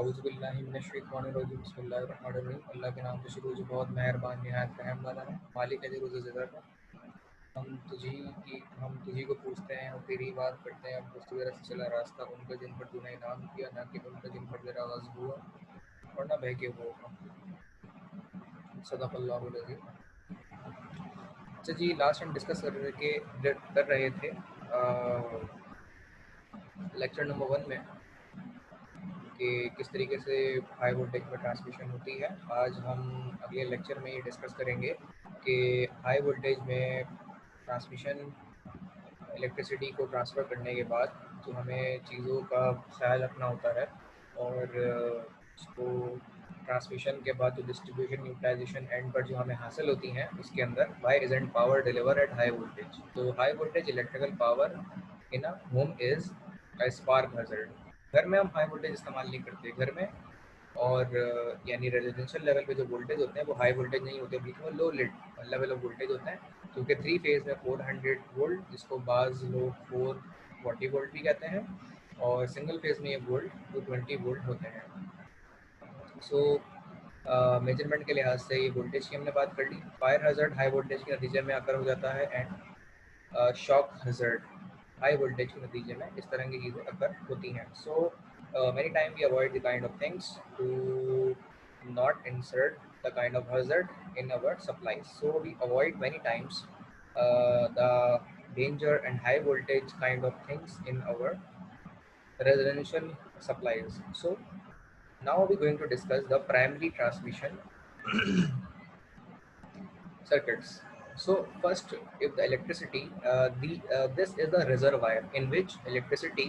औज़ुबिल्लाहि बिस्मिल्लाहिर्रहमानिर्रहीम। अल्लाह के नाम से शुरू जो बहुत मेहरबान निहायत रहम वाला है। मालिक है जो रोज़ ज़िदर का। हम तुझी को पूछते हैं और तेरी बात करते हैं। अब दोस्त वगैरह से चला रास्ता उनका जिन पर तूने इनाम किया, ना कि उनका जिन पर तेरा गज़ब हुआ और ना बहके वो सदक़ल्लाहुल अज़ीम। अच्छा जी, लास्ट हम डिस्कस कर रहे थे लेक्चर नंबर 1 में कि किस तरीके से हाई वोल्टेज में ट्रांसमिशन होती है। आज हम अगले लेक्चर में ये डिस्कस करेंगे कि हाई वोल्टेज में ट्रांसमिशन इलेक्ट्रिसिटी को ट्रांसफ़र करने के बाद जो हमें चीज़ों का ख्याल रखना होता है और उसको ट्रांसमिशन के बाद जो डिस्ट्रीब्यूशन यूटिलाइजेशन एंड पर जो हमें हासिल होती हैं उसके अंदर why isn't power deliver at high voltage. तो high voltage electrical power in a home is a spark hazard. घर में हम हाई वोल्टेज इस्तेमाल नहीं करते घर में, और यानी रेजिडेंशियल लेवल पे जो वोल्टेज होते हैं वो हाई वोल्टेज नहीं होते, बल्कि वो लो लेवल ऑफ वोल्टेज होते हैं, क्योंकि 3 फेज़ में 400 वोल्ट, जिसको बाज़ लोग 440 वोल्ट भी कहते हैं, और सिंगल फेज़ में ये वोल्ट 220 वोल्ट होते हैं। सो मेजरमेंट के लिहाज से ये वोल्टेज की हमने बात कर ली। फायर हज़ार्ड हाई वोल्टेज के नतीजे में आकर हो जाता है, and shock hazard high voltage के नतीजे में इस तरह की चीज़ें अकर होती हैं। सो many times we avoid the kind of things to not insert the kind of hazard in our supplies. So we avoid many times the danger and high voltage kind of things in our residential supplies. So now we're going to discuss the primary transmission circuits. So first, if the electricity, this is the reservoir in which electricity,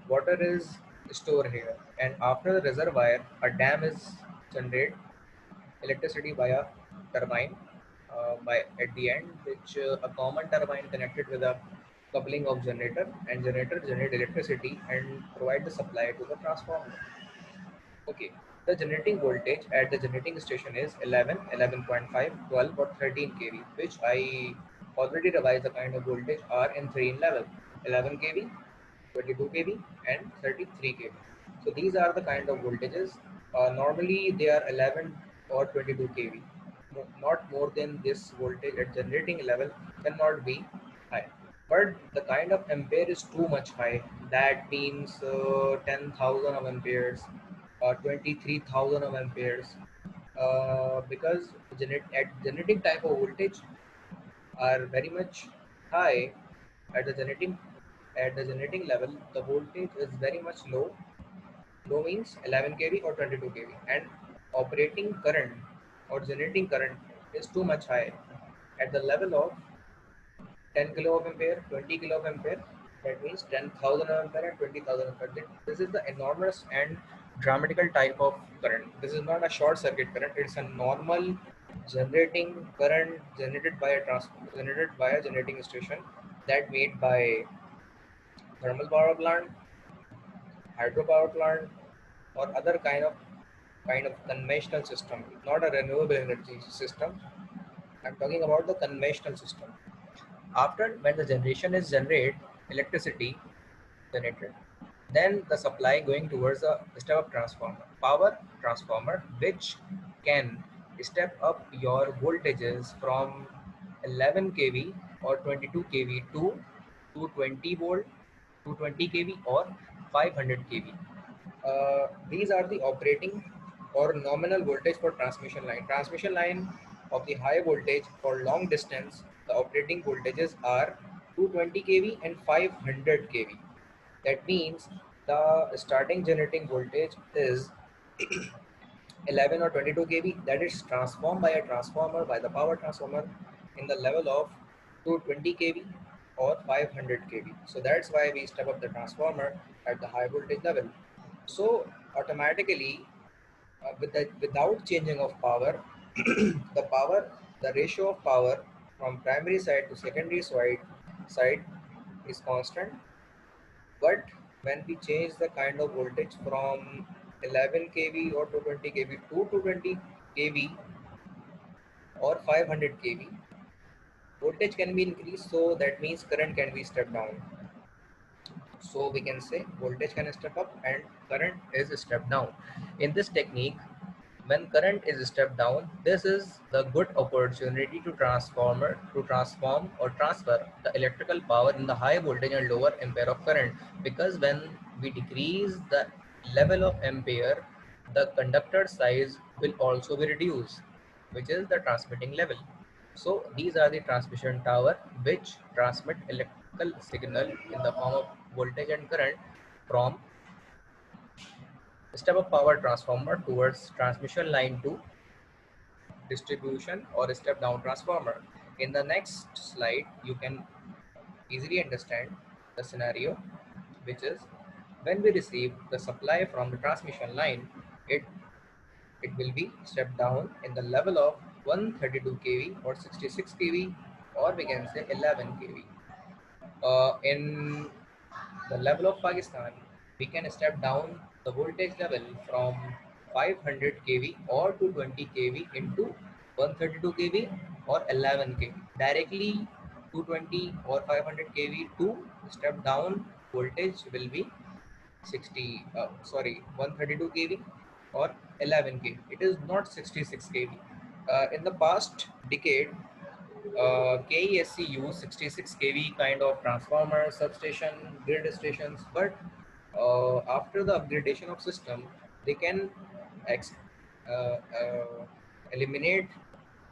water is stored here, and after the reservoir, a dam is generate electricity via turbine by at the end, which a common turbine connected with a coupling of generator, and generator generate electricity and provide the supply to the transformer. Okay, the generating voltage at the generating station is 11, 11.5, 12 or 13 kV, which I already revised the kind of voltage are in 3 in level: 11 kV, 22 kV and 33 kV. So these are the kind of voltages. Normally they are 11 or 22 kV. Not more than this voltage at generating level cannot be high. But the kind of ampere is too much high. That means 10,000 of amperes, 23,000 of amperes, because at generating type of voltage are very much high. At the generating level, the voltage is very much low. Low means 11 kV or 22 kV, and operating current or generating current is too much high at the level of 10 kilo of ampere, 20 kilo of ampere. That means 10,000 ampere and 20,000 ampere. This is the enormous and dramatical type of current. This is not a short circuit current. It's a normal generating current generated by a generating station that made by thermal power plant, hydropower plant, or other kind of conventional system, not a renewable energy system. I'm talking about the conventional system. After, when the generation is electricity generated, then the supply going towards a step up transformer, power transformer, which can step up your voltages from 11 kV or 22 kV to 220 volt, 220 kV or 500 kV. These are the operating or nominal voltage for transmission line. Transmission line of the high voltage for long distance, the operating voltages are 220 kV and 500 kV. That means the starting generating voltage is 11 or 22 kV, that is transformed by a transformer, by the power transformer, in the level of 220 kV or 500 kV. So that's why we step up the transformer at the high voltage level. So automatically, without changing of power, the ratio of power from primary side to secondary side is constant. But when we change the kind of voltage from 11 kV or 220 kV to 220 kV or 500 kV, voltage can be increased. So that means current can be stepped down. So we can say voltage can step up and current is step down. In this technique, when current is stepped down, this is the good opportunity to transform or transfer the electrical power in the high voltage and lower ampere of current, because when we decrease the level of ampere, the conductor size will also be reduced, which is the transmitting level. So these are the transmission tower which transmit electrical signal in the form of voltage and current from step up power transformer towards transmission line to distribution or step down transformer. In the next slide, you can easily understand the scenario, which is when we receive the supply from the transmission line, it, it will be stepped down in the level of 132 kV or 66 kV, or we can say 11 kV. In the level of Pakistan, we can step down the voltage level from 500 kV or to 20 kV into 132 kV or 11 kV. Directly 220 or 500 kV to step down voltage will be 132 kV or 11 kV. It is not 66 kV. In the past decade, KESC used 66 kV kind of transformer, substation, grid stations, but after the upgradation of system, they can ex- eliminate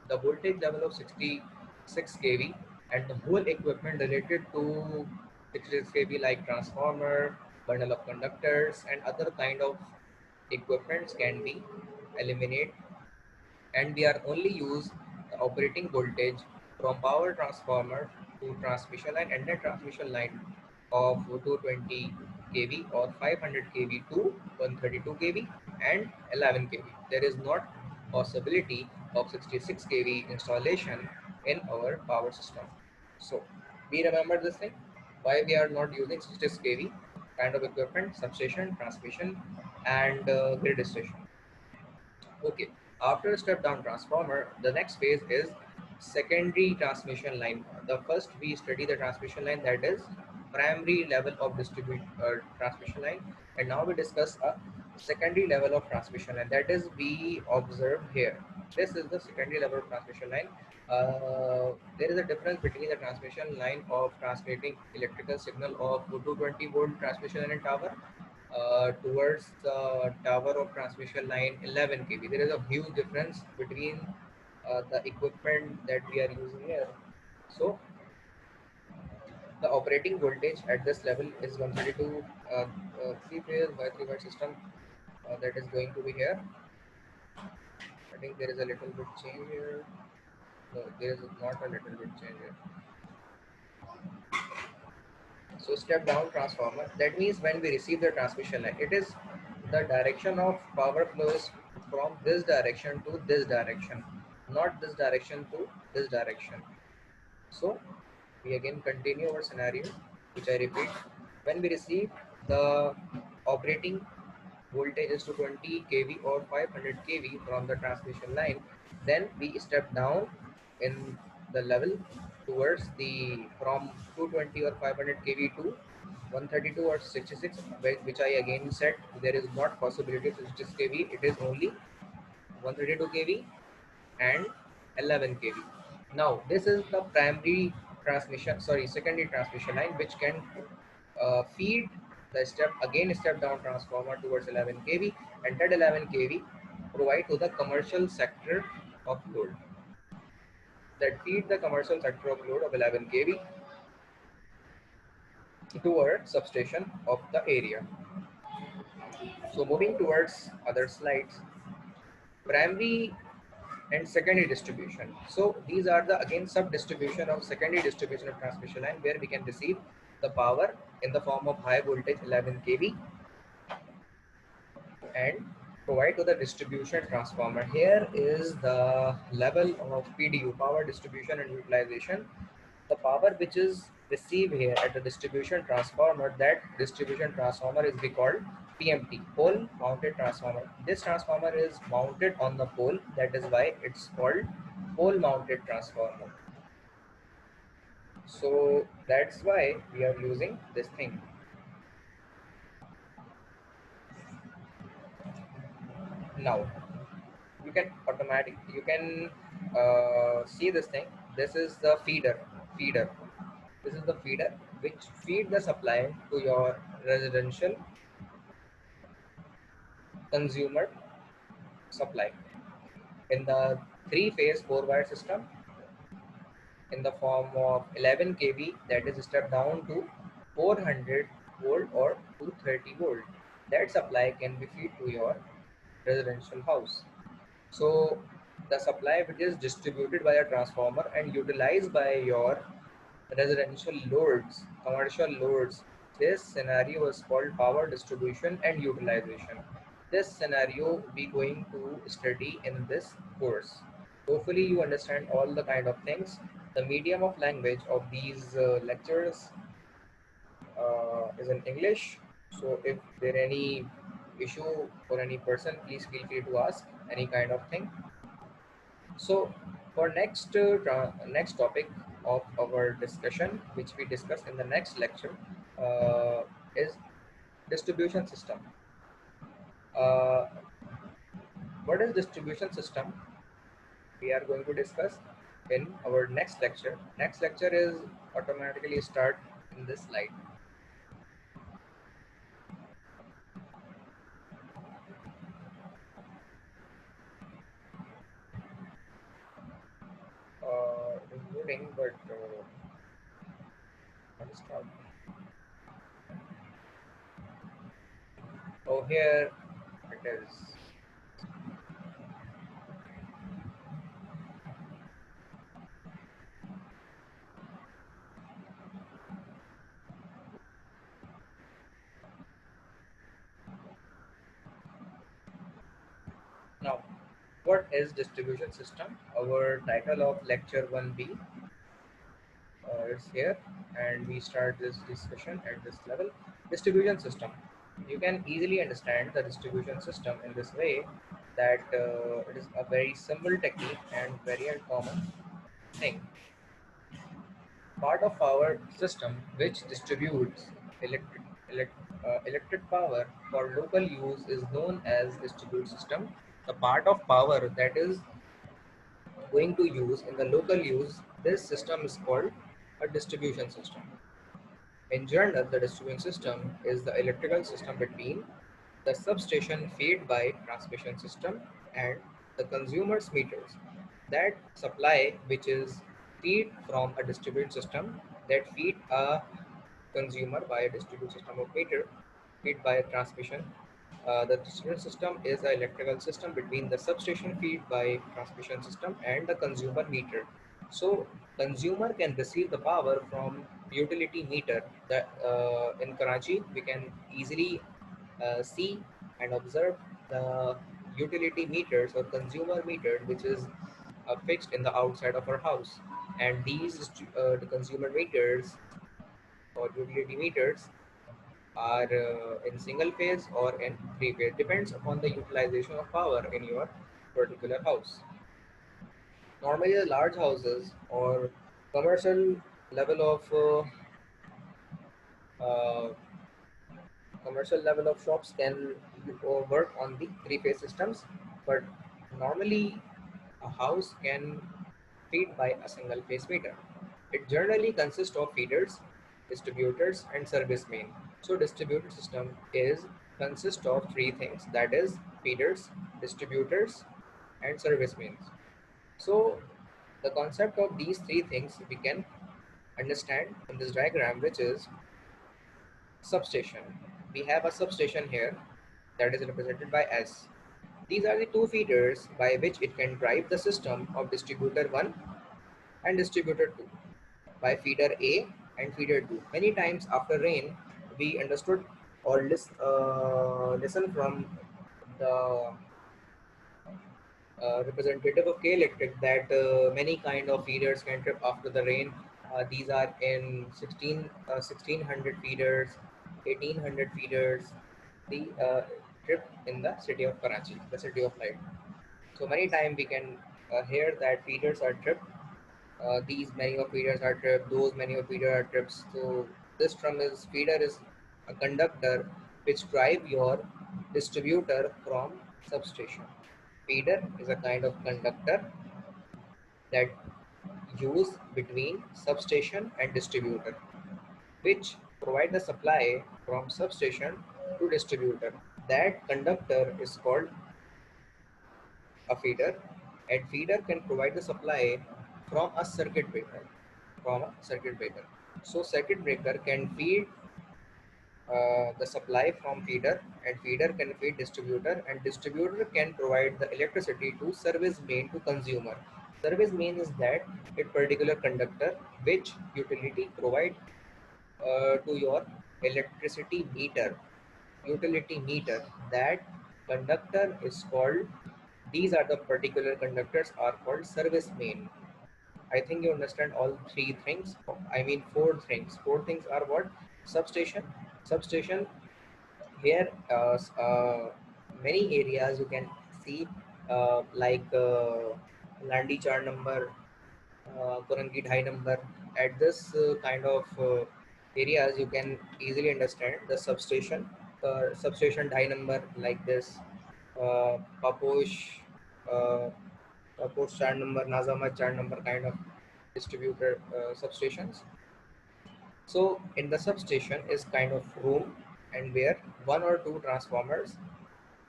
the voltage level of 66 kV and the whole equipment related to 66 kV like transformer, bundle of conductors and other kind of equipments can be eliminated, and we are only use the operating voltage from power transformer to transmission line and then transmission line of 220 kV or 500 kV to 132 kV and 11 kV. There is not possibility of 66 kV installation in our power system. So we remember this thing, why we are not using 66 kV kind of equipment, substation, transmission and grid station. Okay, after step down transformer, the next phase is secondary transmission line. The first we study the transmission line, that is primary level of transmission line, and now we discuss a secondary level of transmission line, that is we observe here. This is the secondary level of transmission line. There is a difference between the transmission line of transmitting electrical signal of 220 volt transmission line and tower towards the tower of transmission line 11 kV. There is a huge difference between the equipment that we are using here. So the operating voltage at this level is 132 three-phase by three-wire system that is going to be here. I think there is a little bit change here. No, there is not a little bit change here. So step down transformer, that means when we receive the transmission line, it is the direction of power flows from this direction to this direction, not this direction to this direction. So we again continue our scenario, which I repeat. When we receive the operating voltage is to 20 kV or 500 kV from the transmission line, then we step down in the level towards the from 220 or 500 kV to 132 or 66, which I again said there is not possibility of 66 kV. It is only 132 kV and 11 kV. Now this is the secondary transmission line, which can feed the step down transformer towards 11 kV, and that 11 kV provide to the commercial sector of load, that feed the commercial sector of load of 11 kV to our substation of the area. So moving towards other slides, primary and secondary distribution. So these are the again sub distribution of secondary distribution of transmission line, where we can receive the power in the form of high voltage 11 kV and provide to the distribution transformer. Here is the level of PDU, power distribution and utilization. The power which is received here at the distribution transformer, that distribution transformer is be called PMT, pole mounted transformer. This transformer is mounted on the pole, that is why it's called pole mounted transformer. So that's why we are using this thing. Now you can see this thing. This is the feeder. This is the feeder which feed the supply to your residential consumer supply in the three-phase four-wire system in the form of 11 kV, that is stepped down to 400 volt or 230 volt. That supply can be feed to your residential house. So the supply which is distributed by a transformer and utilized by your residential loads, commercial loads. This scenario is called power distribution and utilization. This scenario we going to study in this course. Hopefully you understand all the kind of things. The medium of language of these lectures is in English. So if there any issue for any person, please feel free to ask any kind of thing. So for next topic of our discussion, which we discuss in the next lecture, is distribution system. Uh, what is distribution system? We are going to discuss in our next lecture. Next lecture is automatically start in this slide. It is loading, but let's start. Oh, here it is. Now, what is distribution system? Our title of lecture 1B is here, and we start this discussion at this level. Distribution system. You can easily understand the distribution system in this way that it is a very simple technique and very uncommon thing. Part of our system which distributes electric power for local use is known as distributed system. The part of power that is going to use in the local use, this system is called a distribution system. In general, the distribution system is the electrical system between the substation fed by transmission system and the consumer's meters. That supply which is feed from a distributed system that feed a consumer by a distributed system of meter feed by a transmission. The distribution system is the electrical system between the substation feed by transmission system and the consumer meter. So consumer can receive the power from utility meter. That in Karachi we can easily see and observe the utility meters or consumer meter, which is fixed in the outside of our house. And these the consumer meters or utility meters are in single phase or in three phase, depends upon the utilization of power in your particular house. Normally the large houses or commercial level of uh, commercial level of shops can work on the three phase systems, but normally a house can feed by a single phase meter. It generally consists of feeders, distributors, and service main. So distributed system is consists of three things, that is feeders, distributors, and service mains. So the concept of these three things we can understand in this diagram, which is substation. We have a substation here that is represented by S. These are the two feeders by which it can drive the system of distributor 1 and distributor 2 by feeder A and feeder 2. Many times after rain, we understood or listen from the representative of K Electric that many kind of feeders can trip after the rain. These are in 1600 feeders, 1800 feeders, the trip in the city of Karachi, the city of light. So many times we can hear that feeders are tripped. These many of feeders are tripped. Those many of feeder are trips. So this drum is a conductor which drive your distributor from Substation. Feeder is a kind of conductor that use between substation and distributor, which provide the supply from substation to distributor. That conductor is called a feeder, and feeder can provide the supply from a circuit breaker. So circuit breaker can feed the supply from feeder, and feeder can feed distributor, and distributor can provide the electricity to service main to consumer. Service main is that a particular conductor which utility provide to your electricity meter, utility meter. That conductor is called, these are the particular conductors are called service main. I think you understand all three things. I mean four things. Four things are what? Substation. Substation here, many areas you can see, like Landi Char number, Kurangi Dhai number. At this kind of areas, you can easily understand the substation. Substation Dhai number like this, Paposh, uh, Paposh Char number, Nazama Char number kind of distributed substations. So in the substation is kind of room, and where one or two transformers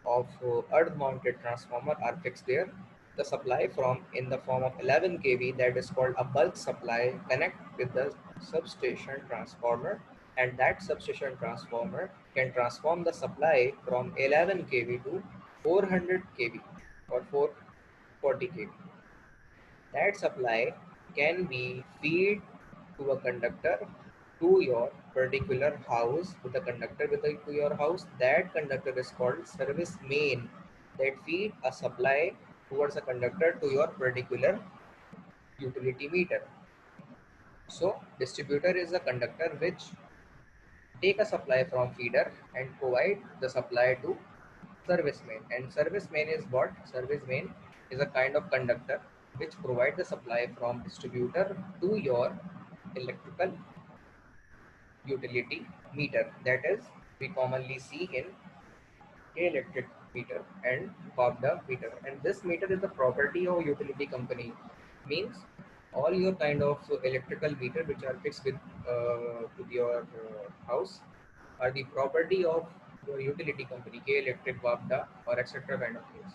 of earth mounted transformer are fixed there. The supply from in the form of 11 kV, that is called a bulk supply, connect with the substation transformer, and that substation transformer can transform the supply from 11 kV to 400 kV or 440 kV. That supply can be feed to a conductor to your particular house, to the conductor to your house. That conductor is called service main, that feed a supply towards a conductor to your particular utility meter. So distributor is a conductor which take a supply from feeder and provide the supply to service main. And service main is what? Service main is a kind of conductor which provide the supply from distributor to your electrical utility meter. That is, we commonly see in electric meter and Bogda meter. And this meter is the property of utility company. Means all your kind of electrical meter which are fixed with your house are the property of your utility company, K Electric, Bogda, or etc. kind of things.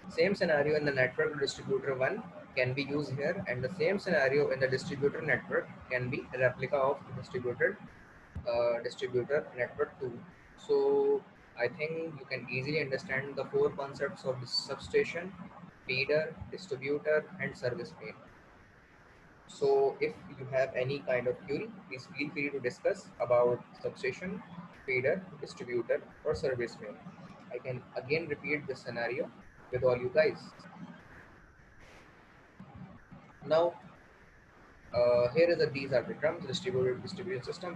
Same scenario in the network distributor 1 can be used here, and the same scenario in the distributor network can be a replica of distributor network 2. So I think you can easily understand the four concepts of the substation, feeder, distributor, and service main. So if you have any kind of query, please feel free to discuss about substation, feeder, distributor, or service main. I can again repeat this scenario with all you guys. Now, here is these are the terms: distributed distribution system, uh,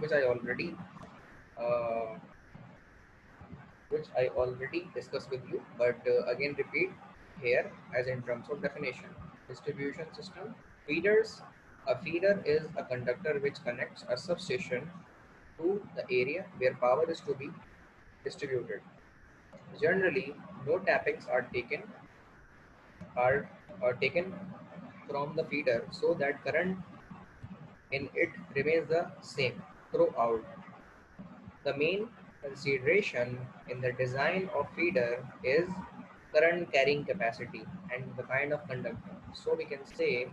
which I already discussed with you, but again repeat here as in terms of definition. Distribution system, feeders. A feeder is a conductor which connects a substation to the area where power is to be distributed. Generally, no tappings are, are taken from the feeder, so that current in it remains the same throughout. The main consideration in the design of feeder is current carrying capacity and the kind of conductor. So we can say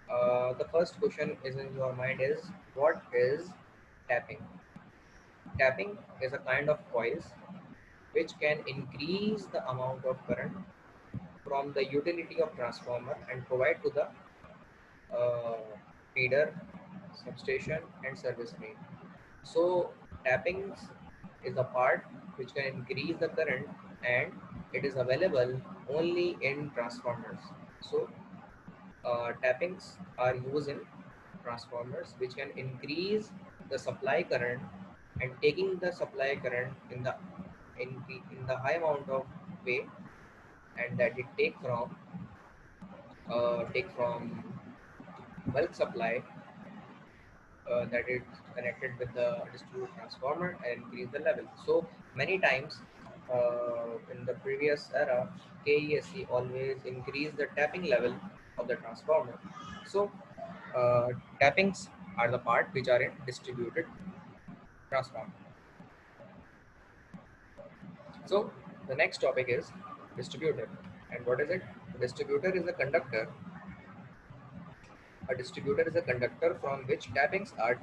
the first question is in your mind is, what is tapping? Tapping is a kind of coils which can increase the amount of current from the utility of transformer and provide to the uh, feeder, substation, and service main. So tappings is a part which can increase the current, and it is available only in transformers. So tappings are used in transformers which can increase the supply current, and taking the supply current in the high amount of way, and that it take from bulk supply, that is connected with the distributed transformer and increase the level. So many times In the previous era, KESC always increased the tapping level of the transformer. So uh, tappings are the part which are in distributed transformer. So the next topic is distributor. And what is it? A distributor is a conductor. A distributor is a conductor from which tappings are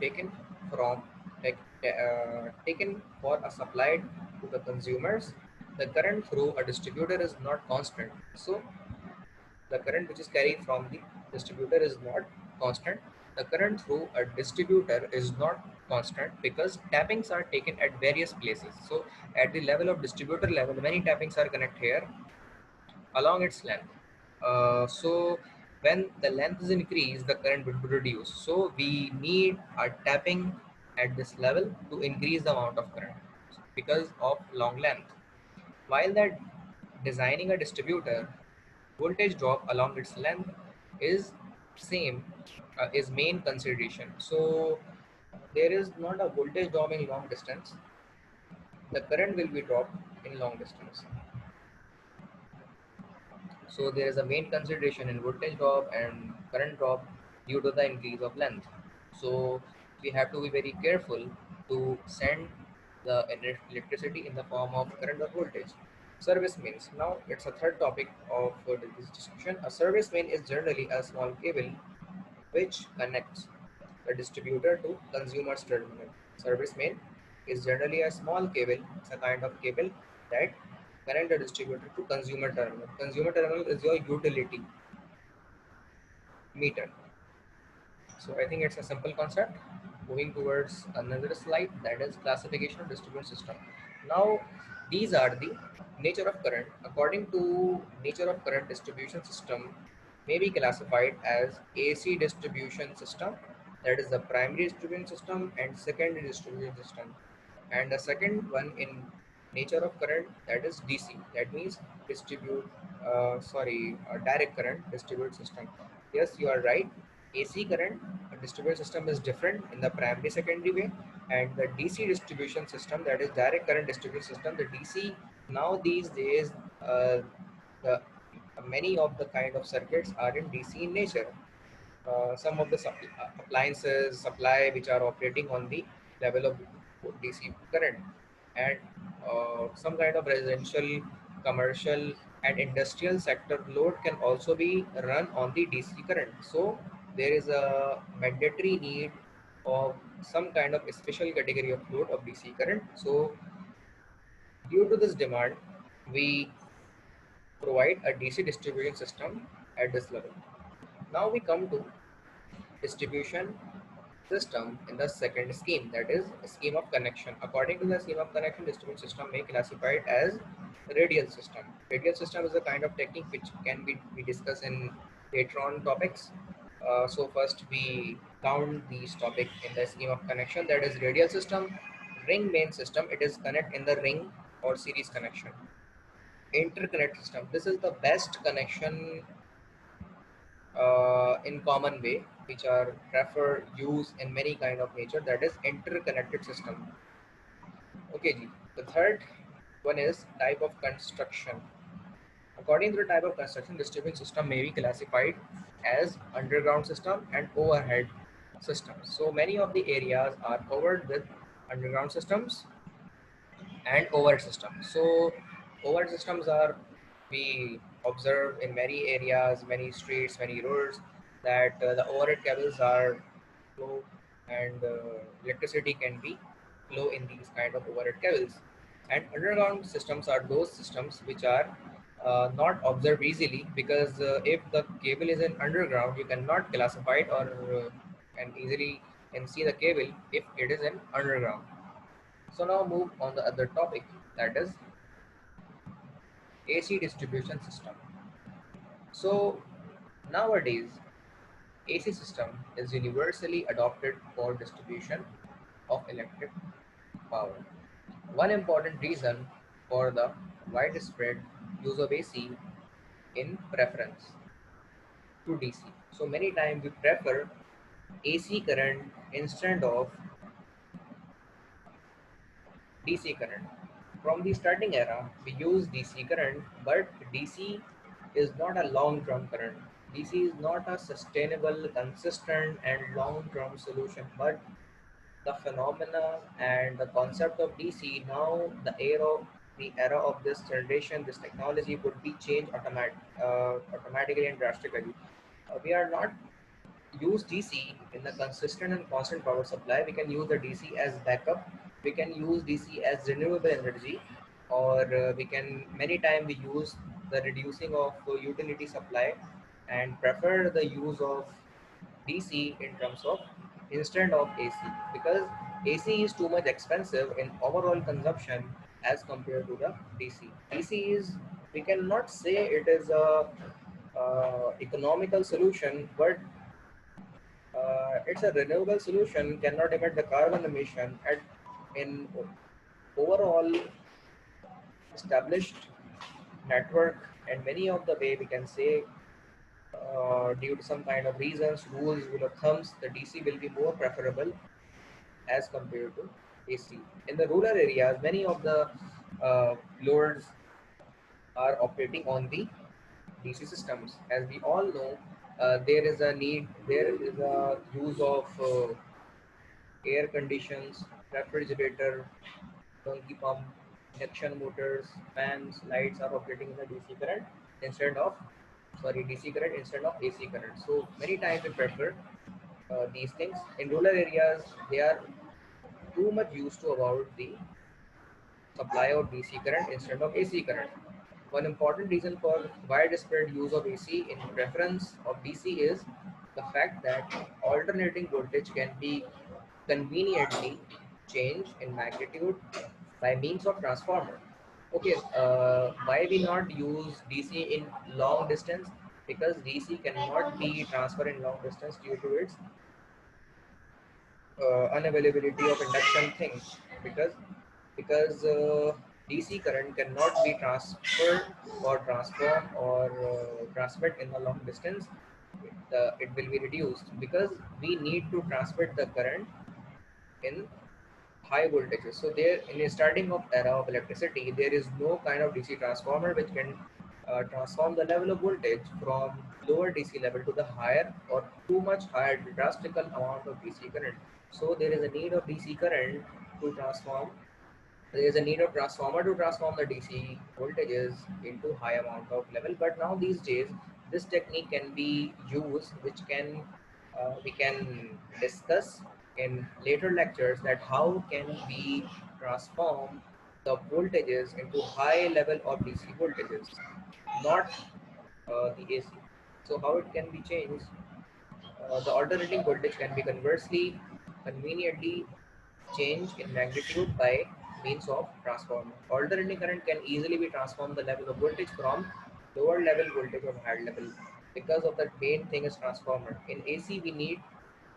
from taken for a supplied to the consumers. The current through a distributor is not constant. So the current which is carried from the distributor is not constant. The current through a distributor is not constant because tappings are taken at various places. So at the level of distributor level, many tappings are connected here along its length. So when the length is increased, the current will be reduced. So we need a tapping at this level to increase the amount of current because of long length. While that designing a distributor, voltage drop along its length is same is main consideration. So there is not a voltage drop in long distance. The current will be dropped in long distance. So there is a main consideration in voltage drop and current drop due to the increase of length. So we have to be very careful to send the electricity in the form of current or voltage. Service mains. Now it's a third topic of this discussion. A service main is generally a small cable which connects the distributor to consumer's terminal. Service main is generally a small cable. It's a kind of cable that connect the distributor to consumer terminal. Consumer terminal is your utility meter. So I think it's a simple concept. Moving towards another slide, that is classification of distribution system. Now these are the nature of current. According to nature of current, distribution system may be classified as AC distribution system, that is the primary distribution system, and secondary distribution system. And the second one in nature of current, that is DC, that means direct current distribute system. Yes, you are right. AC current distribution system is different in the primary secondary way, and the DC distribution system, that is direct current distribution system, the DC, now these days the many of the kind of circuits are in DC in nature. Some of the appliances supply which are operating on the level of DC current, and some kind of residential, commercial, and industrial sector load can also be run on the DC current. So there is a mandatory need of some kind of special category of load of DC current. So due to this demand, we provide a DC distribution system at this level. Now we come to distribution system in the second scheme, that is scheme of connection. According to the scheme of connection, distribution system may classified as radial system. Radial system is a kind of technique which can be we discuss in later on topics. So first we count these topic in the scheme of connection, that is radial system. Ring main system, it is connect in the ring or series connection. Interconnect system, this is the best connection in common way, which are preferred use in many kind of nature, that is interconnected system. Okay ji. The third one is type of construction. According to the type of construction, distribution system may be classified as underground system and overhead systems. So many of the areas are covered with underground systems and overhead systems. So overhead systems are, we observe in many areas, many streets, many roads, that the overhead cables are low, and electricity can be flow in these kind of overhead cables. And underground systems are those systems which are not observed easily, because if the cable is in underground, you cannot classify it, or can easily can see the cable if it is in underground. So now move on the other topic, that is AC distribution system. So nowadays AC system is universally adopted for distribution of electric power. One important reason for the widespread use of AC in preference to DC. So many times we prefer AC current instead of DC current. From the starting era, we use DC current, but DC is not a long-term current. DC is not a sustainable, consistent, and long-term solution, but the phenomena and the concept of DC now the era of this generation, this technology would be changed automatically and drastically. We are not use DC in a consistent and constant power supply. We can use the DC as backup. We can use DC as renewable energy, or we can many times we use the reducing of utility supply and prefer the use of DC in terms of instead of AC, because AC is too much expensive in overall consumption as compared to the DC. DC is, we cannot say it is a economical solution, but it's a renewable solution, cannot emit the carbon emission at in overall established network, and many of the way we can say due to some kind of reasons, rules, rule of thumbs, the DC will be more preferable as compared to AC. In the rural areas, many of the loads are operating on the DC systems. As we all know, there is a use of air conditions, refrigerator, donkey pump, induction motors, fans, lights are operating in the DC current instead of DC current instead of AC current. So many times we prefer these things. In rural areas, they are too much used to about the supply of DC current instead of AC current. One important reason for widespread use of AC in preference of DC is the fact that alternating voltage can be conveniently changed in magnitude by means of transformer. Okay, why we not use DC in long distance? Because DC cannot be transferred in long distance due to its unavailability of induction thing, because DC current cannot be transferred or transform or transmit in a long distance. It will be reduced because we need to transmit the current in high voltages. So there, in the starting of era of electricity, there is no kind of DC transformer which can transform the level of voltage from lower DC level to the higher or too much higher drastical amount of DC current. So there is a need of DC current to transform. There is a need of transformer to transform the DC voltages into high amount of level. But now these days, this technique can be used, which can we can discuss in later lectures, that how can we transform the voltages into high level of DC voltages, not the AC. So how it can be changed? The alternating voltage can be conveniently changed in magnitude by means of transformer. Alternating current can easily be transformed the level of voltage from lower level voltage or higher level, because of the main thing is transformer. In AC we need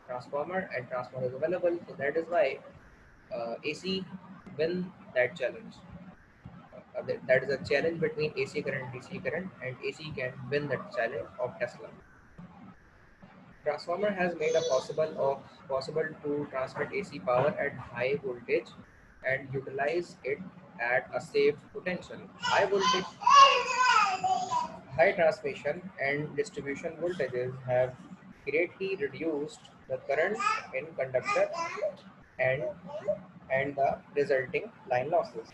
transformer, and transformer is available, so that is why AC win that challenge. That is a challenge between AC current and DC current, and AC can win that challenge of Tesla. Transformer has made it possible to transmit AC power at high voltage and utilize it at a safe potential. High voltage, high transmission and distribution voltages have greatly reduced the current in conductor and and the resulting line losses.